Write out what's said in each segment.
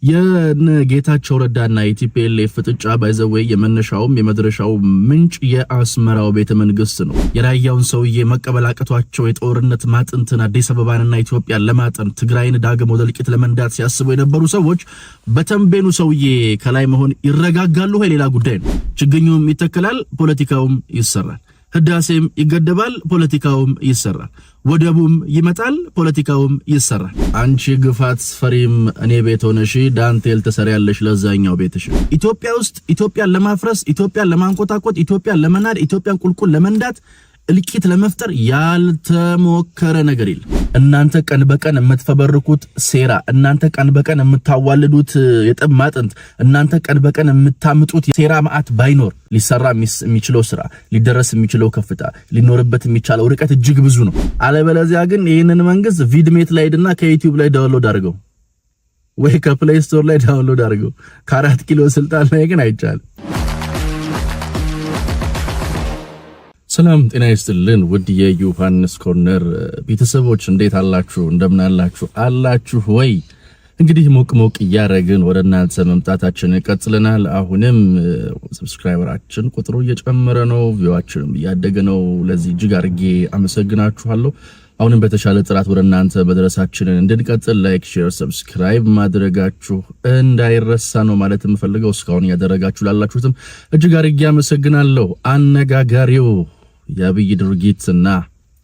የጌታቸው ረዳና የቲፒኤልኤፍ ፍጥጫ ባይዘወይ የመነሻውም የመድረሻው ምንጭ የአስመራው ቤተ መንግስት ነው። የራያውን ሰውዬ መቀበል አቅቷቸው የጦርነት ማጥንትን አዲስ አበባንና ኢትዮጵያን ለማጠን ትግራይን ዳግም ወደ እልቂት ለመንዳት ሲያስቡ የነበሩ ሰዎች በተንቤኑ ሰውዬ ከላይ መሆን ይረጋጋሉ። ሌላ ጉዳይ ነው። ችግኙም ይተከላል፣ ፖለቲካውም ይሰራል። ህዳሴም ይገደባል፣ ፖለቲካውም ይሰራል። ወደቡም ይመጣል፣ ፖለቲካውም ይሰራል። አንቺ ግፋት ፈሪም እኔ ቤት ሆነሽ ዳንቴል ተሰሪያለሽ ለዛኛው ቤትሽ። ኢትዮጵያ ውስጥ ኢትዮጵያን ለማፍረስ፣ ኢትዮጵያን ለማንቆጣቆጥ፣ ኢትዮጵያን ለመናድ፣ ኢትዮጵያን ቁልቁል ለመንዳት እልቂት ለመፍጠር ያልተሞከረ ነገር የለም። እናንተ ቀን በቀን የምትፈበርኩት ሴራ፣ እናንተ ቀን በቀን የምታዋልዱት የጥብ ማጥንት፣ እናንተ ቀን በቀን የምታምጡት ሴራ ማአት ባይኖር ሊሰራ የሚችለው ስራ፣ ሊደረስ የሚችለው ከፍታ፣ ሊኖርበት የሚቻለው ርቀት እጅግ ብዙ ነው። አለበለዚያ ግን ይህንን መንግስት ቪድሜት ላይ ሄድና ከዩቲዩብ ላይ ዳውንሎድ አድርገው ወይ ከፕሌይ ስቶር ላይ ዳውንሎድ አድርገው። ከ4 ኪሎ ስልጣን ላይ ግን አይቻልም። ሰላም ጤና ይስጥልን ውድ የዮሐንስ ኮርነር ቤተሰቦች እንዴት አላችሁ? እንደምን አላችሁ ወይ? እንግዲህ ሞቅ እያረግን ወደ እናንተ መምጣታችንን ቀጥለናል። አሁንም ሰብስክራይበራችን ቁጥሩ እየጨመረ ነው፣ ቪዋችንም እያደገ ነው። ለዚህ እጅግ አድርጌ አመሰግናችኋለሁ። አሁንም በተሻለ ጥራት ወደ እናንተ መድረሳችንን እንድንቀጥል ላይክ፣ ሼር፣ ሰብስክራይብ ማድረጋችሁ እንዳይረሳ ነው ማለት የምፈልገው። እስካሁን ያደረጋችሁ ላላችሁትም እጅግ አድርጌ አመሰግናለሁ። አነጋጋሪው የአብይ ድርጊትና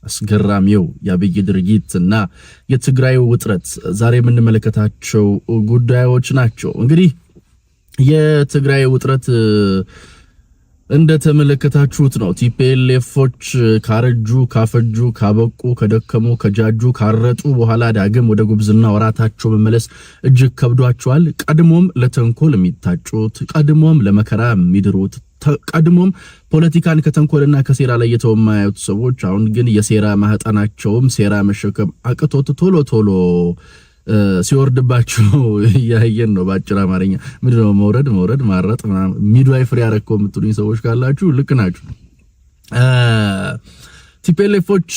አስገራሚው የአብይ ድርጊትና የትግራይ ውጥረት ዛሬ የምንመለከታቸው ጉዳዮች ናቸው። እንግዲህ የትግራይ ውጥረት እንደተመለከታችሁት ነው። ቲፒኤልኤፎች ካረጁ፣ ካፈጁ፣ ካበቁ፣ ከደከሙ፣ ከጃጁ፣ ካረጡ በኋላ ዳግም ወደ ጉብዝና ወራታቸው መመለስ እጅግ ከብዷቸዋል። ቀድሞም ለተንኮል የሚታጩት፣ ቀድሞም ለመከራ የሚድሩት፣ ቀድሞም ፖለቲካን ከተንኮልና ከሴራ ላይ የተወማዩት ሰዎች አሁን ግን የሴራ ማህጣናቸውም ሴራ መሸከም አቅቶት ቶሎ ሲወርድባቸው ያየን ነው። ባጭር አማርኛ ምንድነው መውረድ ማረጥ ሚድዋይፈሪ ያረከው የምትሉኝ ሰዎች ካላችሁ ልክ ናችሁ። ቲፒኤልኤፎች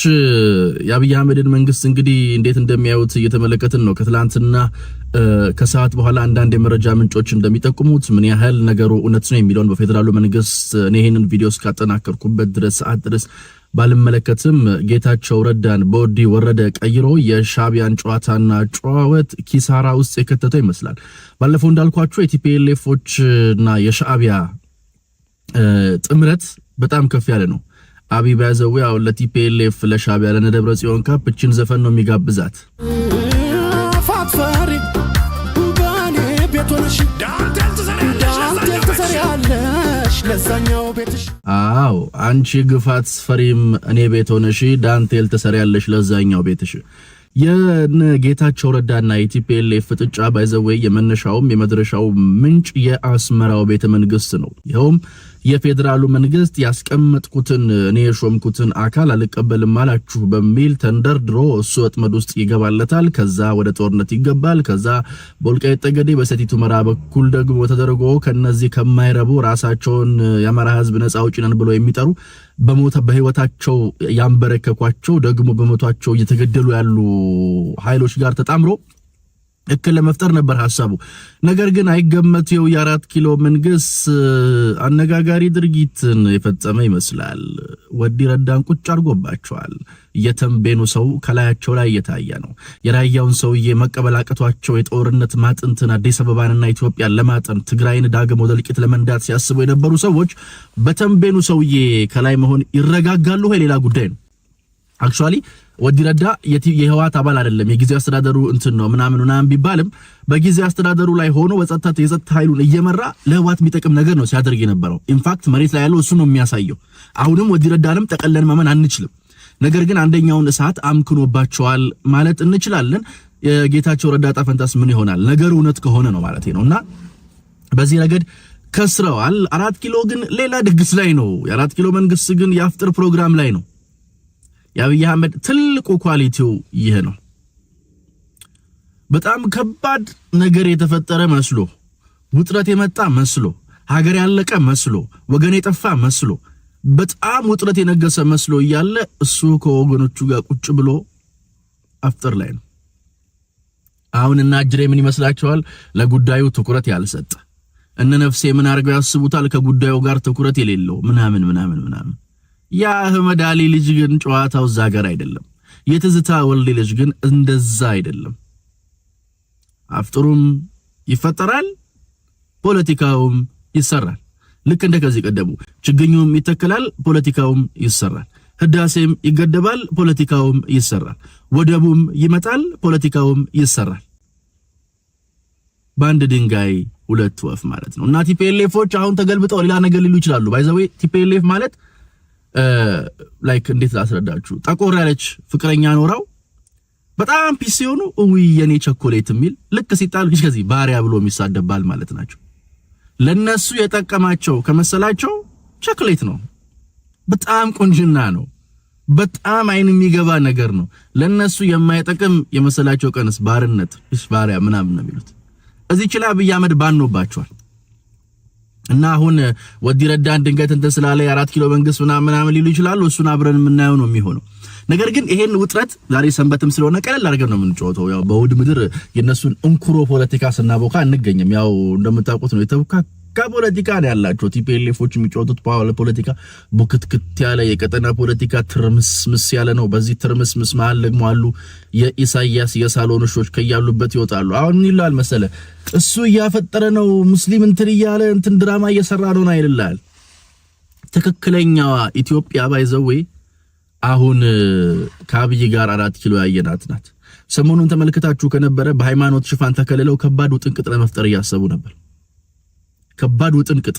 የአብይ አህመድን መንግስት እንግዲህ እንዴት እንደሚያዩት እየተመለከትን ነው። ከትላንትና ከሰዓት በኋላ አንዳንድ የመረጃ ምንጮች እንደሚጠቁሙት ምን ያህል ነገሩ እውነት ነው የሚለውን በፌደራሉ መንግስት እኔ ይሄንን ቪዲዮ እስካጠናከርኩበት ድረስ ባልመለከትም ጌታቸው ረዳን በወዲ ወረደ ቀይሮ የሻቢያን ጨዋታና ጨዋወት ኪሳራ ውስጥ የከተተው ይመስላል። ባለፈው እንዳልኳችሁ የቲፒኤልኤፎችና የሻቢያ ጥምረት በጣም ከፍ ያለ ነው። አብይ ባዘው ለቲፒኤልኤፍ ለሻቢያ ለነደብረ ጽዮን ካፕችን ዘፈን ነው የሚጋብዛት። ፋትፈሪ ባኔ ቤቶነሽ ዳንቴል ተሰሪያለሽ ለዛኛው ቤትሽ። አዎ አንቺ ግፋት ፈሪም እኔ ቤት ሆነሽ ዳንቴል ተሰሪያለሽ ለዛኛው ቤትሽ። የጌታቸው ረዳና የቲፒኤልኤፍ ፍጥጫ ባይዘወይ የመነሻውም የመድረሻው ምንጭ የአስመራው ቤተ መንግስት ነው። ይኸውም የፌደራሉ መንግስት ያስቀመጥኩትን እኔ የሾምኩትን አካል አልቀበልም አላችሁ በሚል ተንደርድሮ እሱ ወጥመድ ውስጥ ይገባለታል። ከዛ ወደ ጦርነት ይገባል። ከዛ በወልቃይት ጠገዴ በሰቲት ሁመራ በኩል ደግሞ ተደርጎ ከነዚህ ከማይረቡ ራሳቸውን የአማራ ህዝብ ነፃ አውጪ ነን ብለው የሚጠሩ በህይወታቸው ያንበረከኳቸው ደግሞ በሞታቸው እየተገደሉ ያሉ ኃይሎች ጋር ተጣምሮ እክል ለመፍጠር ነበር ሐሳቡ። ነገር ግን አይገመተው የ4 ኪሎ መንግስት አነጋጋሪ ድርጊትን የፈጸመ ይመስላል። ወዲ ረዳን ቁጭ አርጎባቸዋል። የተንቤኑ ሰው ከላያቸው ላይ እየታየ ነው። የራያውን ሰውዬ መቀበል አቅቷቸው የጦርነት ማጥንትን አዲስ አበባንና ኢትዮጵያን ለማጠን ትግራይን ዳግም ወደ እልቂት ለመንዳት ሲያስቡ የነበሩ ሰዎች በተንቤኑ ሰውዬ ከላይ መሆን ይረጋጋሉ። ሌላ ጉዳይ ነው። አክቹአሊ ወዲ ረዳ የህዋት አባል አይደለም፣ የጊዜው አስተዳደሩ እንትን ነው ምናምን ቢባልም በጊዜው አስተዳደሩ ላይ ሆኖ የጸጥታ ኃይሉን እየመራ ለህዋት የሚጠቅም ነገር ነው ሲያደርግ የነበረው። ኢንፋክት መሬት ላይ ያለው እሱ ነው የሚያሳየው። አሁንም ወዲ ረዳንም ጠቀለን ማመን አንችልም። ነገር ግን አንደኛውን እሳት አምክኖባቸዋል ማለት እንችላለን። የጌታቸው ረዳ ጣፈንታስ ምን ይሆናል? ነገሩ እውነት ከሆነ ነው ማለት ነውና በዚህ ረገድ ከስረዋል። 4 ኪሎ ግን ሌላ ድግስ ላይ ነው። የ4 ኪሎ መንግስት ግን የአፍጥር ፕሮግራም ላይ ነው። የአብይ አህመድ ትልቁ ኳሊቲው ይሄ ነው። በጣም ከባድ ነገር የተፈጠረ መስሎ፣ ውጥረት የመጣ መስሎ፣ ሀገር ያለቀ መስሎ፣ ወገን የጠፋ መስሎ፣ በጣም ውጥረት የነገሰ መስሎ እያለ እሱ ከወገኖቹ ጋር ቁጭ ብሎ አፍጥር ላይ ነው። አሁን እና አጅሬ ምን ይመስላችኋል? ለጉዳዩ ትኩረት ያልሰጠ እነ ነፍሴ ምን አርገው ያስቡታል? ከጉዳዩ ጋር ትኩረት የሌለው ምናምን ያ አህመድ አሊ ልጅ ግን ጨዋታው እዛ ጋር አይደለም። የትዝታ ወልዴ ልጅ ግን እንደዛ አይደለም። አፍጥሩም ይፈጠራል፣ ፖለቲካውም ይሰራል። ልክ እንደ ከዚህ ቀደሙ ችግኙም ይተከላል፣ ፖለቲካውም ይሰራል። ህዳሴም ይገደባል፣ ፖለቲካውም ይሰራል። ወደቡም ይመጣል፣ ፖለቲካውም ይሰራል። በአንድ ድንጋይ ሁለት ወፍ ማለት ነው። እና ቲፒኤልኤፎች አሁን ተገልብጠው ሌላ ነገር ሊሉ ይችላሉ። ባይ ዘ ዌይ ቲፒኤልኤፍ ማለት ላይክ እንዴት ላስረዳችሁ? ጠቆር ያለች ፍቅረኛ ኖራው በጣም ፒስ ሲሆኑ የኔ ቸኮሌት የሚል ልክ ሲጣል ከዚህ ባሪያ ብሎ የሚሳደባል ማለት ናቸው። ለነሱ የጠቀማቸው ከመሰላቸው ቸኮሌት ነው፣ በጣም ቆንጅና ነው፣ በጣም አይን የሚገባ ነገር ነው። ለነሱ የማይጠቅም የመሰላቸው ቀንስ ባርነት ባሪያ ምናምን ነው የሚሉት። እዚህ ችላ አብይ አህመድ ባኖባቸዋል። እና አሁን ወዲ ረዳን ድንገት እንተ ስላለ 4 ኪሎ መንግስት ምናምን ሊሉ ይችላሉ። እሱን አብረን የምናየው ነው የሚሆነው። ነገር ግን ይሄን ውጥረት ዛሬ ሰንበትም ስለሆነ ቀለል አድርገን ነው የምንጫወተው። ያው በውድ ምድር የነሱን እንኩሮ ፖለቲካ ስናቦካ አንገኝም። ያው እንደምታውቁት ነው የተቡካካ ፖለቲካ ነው ያላቸው ቲፒኤልኤፎች የሚጫወቱት ፖለቲካ ቡክትክት ያለ የቀጠና ፖለቲካ ትርምስምስ ያለ ነው። በዚህ ትርምስምስ መሃል ደግሞ አሉ የኢሳያስ የሳሎንሾች ከያሉበት ይወጣሉ። አሁን ምን ይላል መሰለ እሱ እያፈጠረ ነው ሙስሊም እንትን እያለ እንትን ድራማ እየሰራ ነው አይደል? ትክክለኛዋ ኢትዮጵያ ባይዘው አሁን ከአብይ ጋር 4 ኪሎ ያየናት ናት። ሰሞኑን ተመልክታችሁ ከነበረ በሃይማኖት ሽፋን ተከልለው ከባድ ውጥንቅጥ ለመፍጠር እያሰቡ ነበር። ከባድ ውጥንቅጥ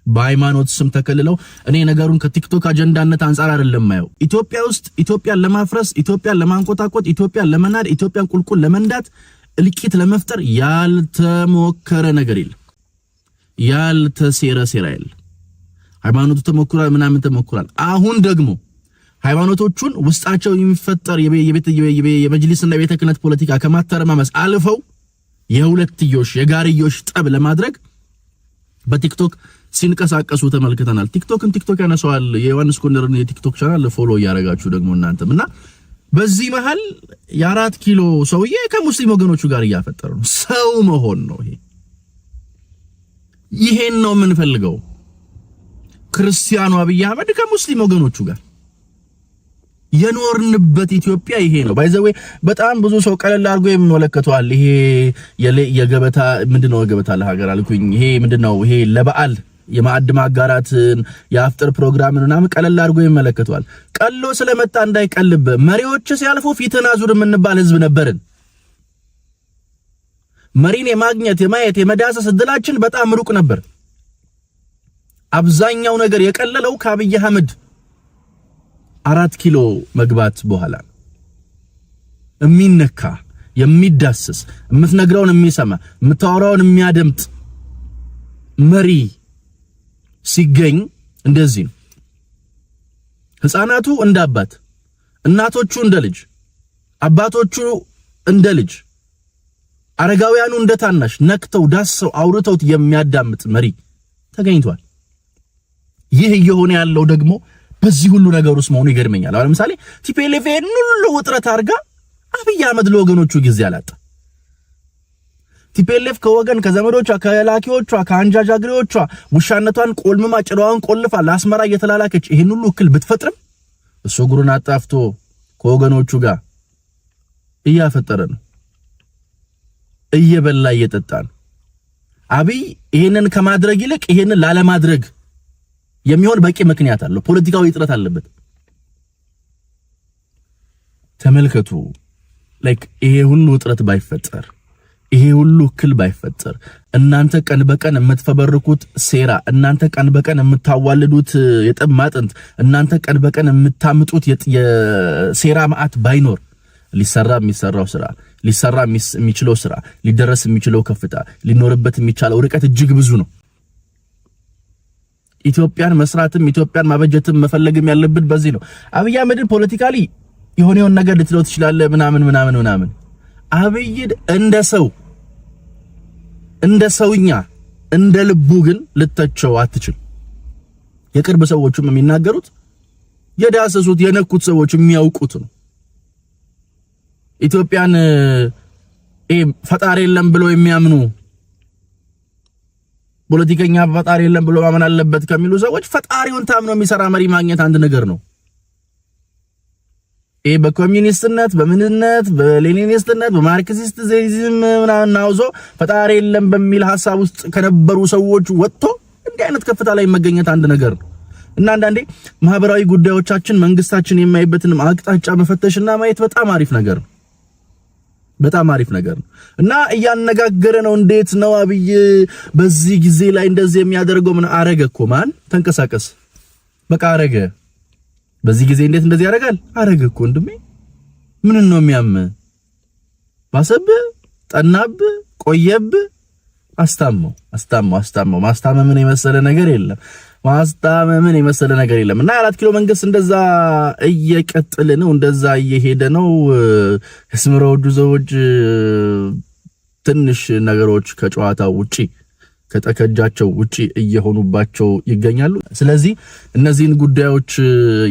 በሃይማኖት ስም ተከልለው እኔ ነገሩን ከቲክቶክ አጀንዳነት አንፃር አይደለም ማየው። ኢትዮጵያ ውስጥ ኢትዮጵያን ለማፍረስ፣ ኢትዮጵያን ለማንቆጣቆጥ፣ ኢትዮጵያን ለመናድ፣ ኢትዮጵያን ቁልቁል ለመንዳት፣ እልቂት ለመፍጠር ያልተሞከረ ነገር የለም። ያልተሴረ ሴራ የለም። ሃይማኖቱ ተሞክሯል፣ ምናምን ተሞክሯል። አሁን ደግሞ ሃይማኖቶቹን ውስጣቸው የሚፈጠር የመጅሊስና የቤተ ክህነት ፖለቲካ ከማተረማመስ አልፈው የሁለትዮሽ የጋርዮሽ ጠብ ለማድረግ በቲክቶክ ሲንቀሳቀሱ ተመልክተናል። ቲክቶክ ያነሳዋል። የዮሐንስ ኮርነርን የቲክቶክ ቻናል ፎሎ ያረጋችሁ ደግሞ እናንተም እና በዚህ መሃል የ4 ኪሎ ሰውዬ ከሙስሊም ወገኖቹ ጋር እያፈጠረ ነው። ሰው መሆን ነው ይሄ። ይሄን ነው የምንፈልገው። ክርስቲያኑ አብይ አህመድ ከሙስሊም ወገኖቹ ጋር የኖርንበት ኢትዮጵያ ይሄ ነው። ባይዘዌ በጣም ብዙ ሰው ቀለል አድርጎ የሚመለከተዋል። ይሄ የገበታ ምንድነው? ገበታ ለሀገር አልኩኝ። ይሄ ምንድነው? ይሄ ለበዓል የማዕድ ማጋራትን የአፍጥር ፕሮግራምን ምናምን ቀለል አድርጎ የሚመለከተዋል። ቀሎ ስለመጣ እንዳይቀልብ መሪዎች ሲያልፉ ፊትን አዙር የምንባል ህዝብ ነበርን። መሪን የማግኘት የማየት የመዳሰስ እድላችን በጣም ሩቅ ነበር። አብዛኛው ነገር የቀለለው ከአብይ አህመድ 4 ኪሎ መግባት በኋላ የሚነካ የሚዳስስ የምትነግረውን የሚሰማ የምታወራውን የሚያደምጥ መሪ ሲገኝ እንደዚህ ነው። ህፃናቱ እንደ አባት፣ እናቶቹ እንደ ልጅ፣ አባቶቹ እንደ ልጅ፣ አረጋውያኑ እንደ ታናሽ ነክተው ዳስሰው አውርተውት የሚያዳምጥ መሪ ተገኝቷል። ይህ እየሆነ ያለው ደግሞ በዚህ ሁሉ ነገር ውስጥ መሆኑ ይገርመኛል። አሁን ለምሳሌ ቲፒኤልኤፍ ሁሉ ውጥረት አድርጋ አብይ አህመድ ለወገኖቹ ጊዜ አላጣ። ቲፒኤልኤፍ ከወገን ከዘመዶቿ ከላኪዎቿ ከአንጃጃግሬዎቿ ውሻነቷን ቆልምማ ጭራዋን ቆልፋ ለአስመራ እየተላላከች ይሄን ሁሉ እክል ብትፈጥርም እሱ ጉሩን አጣፍቶ ከወገኖቹ ጋር እያፈጠረ ነው፣ እየበላ እየጠጣ ነው። አብይ ይሄንን ከማድረግ ይልቅ ይሄንን ላለማድረግ የሚሆን በቂ ምክንያት አለው። ፖለቲካዊ ጥረት አለበት። ተመልከቱ። ላይክ ይሄ ሁሉ ጥረት ባይፈጠር፣ ይሄ ሁሉ እክል ባይፈጠር፣ እናንተ ቀን በቀን የምትፈበርኩት ሴራ፣ እናንተ ቀን በቀን የምታዋልዱት የጠብ ማጥንት፣ እናንተ ቀን በቀን የምታምጡት የሴራ ማአት ባይኖር ሊሰራ የሚሰራው ስራ፣ ሊሰራ የሚችለው ስራ፣ ሊደረስ የሚችለው ከፍታ፣ ሊኖርበት የሚቻለው ርቀት እጅግ ብዙ ነው። ኢትዮጵያን መስራትም ኢትዮጵያን ማበጀትም መፈለግም ያለበት በዚህ ነው። አብይ አህመድን ፖለቲካሊ የሆነውን ነገር ልትለው ትችላለህ ምናምን። አብይ እንደ ሰው እንደ ሰውኛ እንደ ልቡ ግን ልተቸው አትችል። የቅርብ ሰዎችም የሚናገሩት የዳሰሱት የነኩት ሰዎች የሚያውቁት ነው። ኢትዮጵያን ፈጣሪ የለም ብለው የሚያምኑ ፖለቲከኛ ፈጣሪ የለም ብሎ ማመን አለበት ከሚሉ ሰዎች ፈጣሪውን ታምኖ የሚሰራ መሪ ማግኘት አንድ ነገር ነው። በኮሚኒስትነት በምንነት በሌኒኒስትነት በማርክሲዝም ምናምን አውዞ ፈጣሪ የለም በሚል ሐሳብ ውስጥ ከነበሩ ሰዎች ወጥቶ እንዲህ አይነት ከፍታ ላይ መገኘት አንድ ነገር ነው እና አንዳንዴ ማህበራዊ ጉዳዮቻችን መንግስታችን የማይበትን አቅጣጫ መፈተሽና ማየት በጣም አሪፍ ነገር ነው። በጣም አሪፍ ነገር ነው እና እያነጋገረ ነው። እንዴት ነው አብይ በዚህ ጊዜ ላይ እንደዚህ የሚያደርገው? ምን አረገ እኮ ማን ተንቀሳቀስ በቃ አረገ። በዚህ ጊዜ እንዴት እንደዚህ ያደርጋል? አረገ እኮ ወንድሜ። ምን ነው የሚያም? ባሰብ ጠናብ ቆየብ አስታመው ማስታመምን የመሰለ ነገር የለም። ማስታመምን የመሰለ ነገር የለም እና 4 ኪሎ መንግስት እንደዛ እየቀጠለ ነው፣ እንደዛ እየሄደ ነው። እስምሮ ወዱዞች ትንሽ ነገሮች ከጨዋታው ውጪ ከተከጃቸው ውጪ እየሆኑባቸው ይገኛሉ። ስለዚህ እነዚህን ጉዳዮች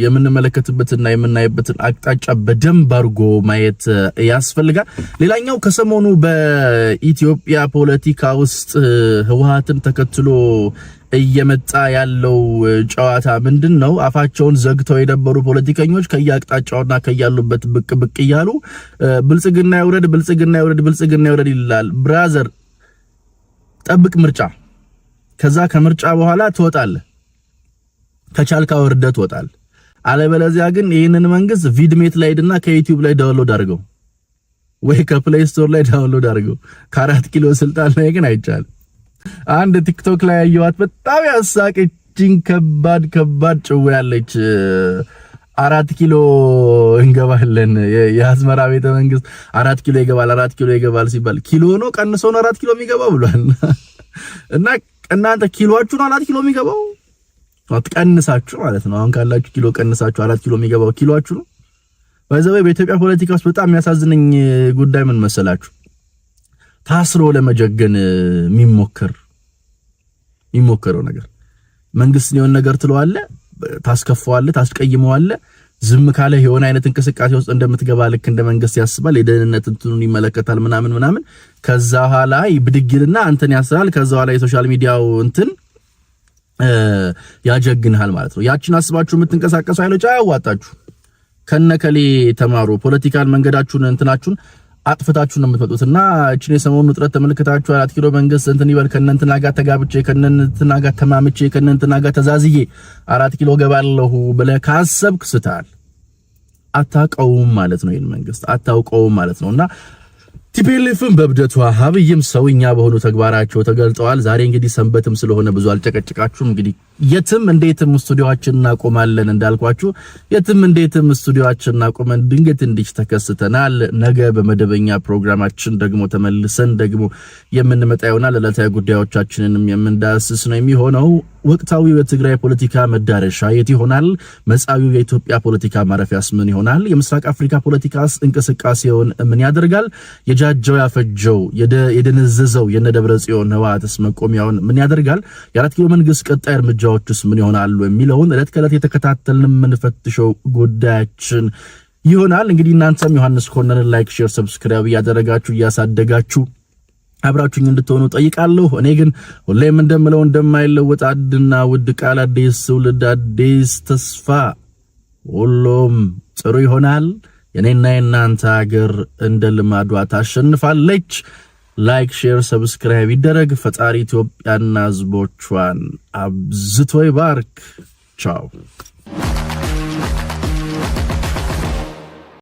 የምንመለከትበትና የምናይበትን አቅጣጫ በደንብ አድርጎ ማየት ያስፈልጋል። ሌላኛው ከሰሞኑ በኢትዮጵያ ፖለቲካ ውስጥ ህወሓትን ተከትሎ እየመጣ ያለው ጨዋታ ምንድነው? አፋቸውን ዘግተው የነበሩ ፖለቲከኞች ከያቅጣጫውና ከያሉበት ብቅ እያሉ ብልጽግና ይውረድ ይላል። ብራዘር ጠብቅ ምርጫ፣ ከዛ ከምርጫ በኋላ ትወጣለህ። ከቻልካ ወርደህ ትወጣለህ። አለበለዚያ ግን ይህንን መንግስት ቪድሜት ላይ ሄድና ከዩቲዩብ ላይ ዳውንሎድ አድርገው ወይ ከፕሌይ ስቶር ላይ ዳውንሎድ አድርገው። ከ4 ኪሎ ስልጣን ላይ ግን አይቻልም። አንድ ቲክቶክ ላይ ያየኋት በጣም ያሳቀችኝ ከባድ ጭው ያለች 4 ኪሎ እንገባለን የአስመራ ቤተ መንግስት 4 ኪሎ ይገባል ሲባል ኪሎ ነው ቀንሶ ነው 4 ኪሎ የሚገባው ብሏል። እና እናንተ ኪሎአችሁ ነው 4 ኪሎ የሚገባው አትቀንሳችሁ ማለት ነው። አሁን ካላችሁ ኪሎ ቀንሳችሁ 4 ኪሎ የሚገባው ኪሎአችሁ ነው። በኢትዮጵያ ፖለቲካ ውስጥ በጣም የሚያሳዝነኝ ጉዳይ ምን መሰላችሁ? ታስሮ ለመጀገን የሚሞከረው ነገር መንግስት የሆነ ነገር ትለዋለህ፣ ታስከፈዋለህ፣ ታስቀይመዋለህ። ዝም ካለ የሆነ አይነት እንቅስቃሴ ውስጥ እንደምትገባ ልክ እንደ መንግስት ያስባል። የደህንነት እንትኑን ይመለከታል ምናምን። ከዛ ኋላ ይብድግልና አንተን ያስራል። ከዛ ኋላ የሶሻል ሚዲያው እንትን ያጀግንሃል ማለት ነው። ያችን አስባችሁ የምትንቀሳቀሱ ኃይሎች አያዋጣችሁ። ከነከሌ ተማሩ። ፖለቲካል መንገዳችሁን እንትናችሁን አጥፍታችሁ ነው የምትመጡትና እቺን የሰሞኑን ውጥረት ተመልክታችሁ 4 ኪሎ መንግስት እንትን ይበል ከነንትና ጋር ተጋብቼ ከነንትና ጋር ተማምቼ ከነንትና ጋር ተዛዝዬ 4 ኪሎ ገባለሁ ብለህ ካሰብክ ስተሃል። አታውቀውም ማለት ነው። ይሄን መንግስት አታውቀውም ማለት ነውና ቲፒኤልኤፍም በብደቷ አብይም ሰውኛ በሆኑ ተግባራቸው ተገልጠዋል። ዛሬ እንግዲህ ሰንበትም ስለሆነ ብዙ አልጨቀጭቃችሁም። እንግዲህ የትም እንዴትም ስቱዲዮአችንን እናቆማለን እንዳልኳችሁ የትም እንዴትም ስቱዲዮአችንን እናቆመን ድንገት እንዲህ ተከስተናል። ነገ በመደበኛ ፕሮግራማችን ደግሞ ተመልሰን ደግሞ የምንመጣ ይሆናል። ዕለታዊ ጉዳዮቻችንንም የምንዳስስ ነው የሚሆነው። ወቅታዊ የትግራይ ፖለቲካ መዳረሻ የት ይሆናል? መጻዊው የኢትዮጵያ ፖለቲካ ማረፊያስ ምን ይሆናል? የምስራቅ አፍሪካ ፖለቲካስ እንቅስቃሴውን ምን ያደርጋል? የጃጀው ያፈጀው የደነዘዘው የነደብረ ጽዮን ህወሓትስ መቆሚያውን ምን ያደርጋል? የ4 ኪሎ መንግስት ቀጣይ እርምጃዎችስ ምን ይሆናሉ የሚለውን ዕለት ከዕለት የተከታተልን የምንፈትሸው ጉዳያችን ይሆናል። እንግዲህ እናንተም ዮሐንስ ኮርነርን ላይክ፣ ሼር፣ ሰብስክራይብ እያደረጋችሁ እያሳደጋችሁ አብራችሁኝ እንድትሆኑ ጠይቃለሁ። እኔ ግን ሁሌም እንደምለው እንደማይለወጥ አድና ውድ ቃል አዲስ ትውልድ አዲስ ተስፋ ሁሉም ጥሩ ይሆናል። የኔና የናንተ ሀገር እንደ ልማዷ ታሸንፋለች። ላይክ፣ ሼር፣ ሰብስክራይብ ይደረግ። ፈጣሪ ኢትዮጵያና ህዝቦቿን አብዝቶ ይባርክ። ቻው።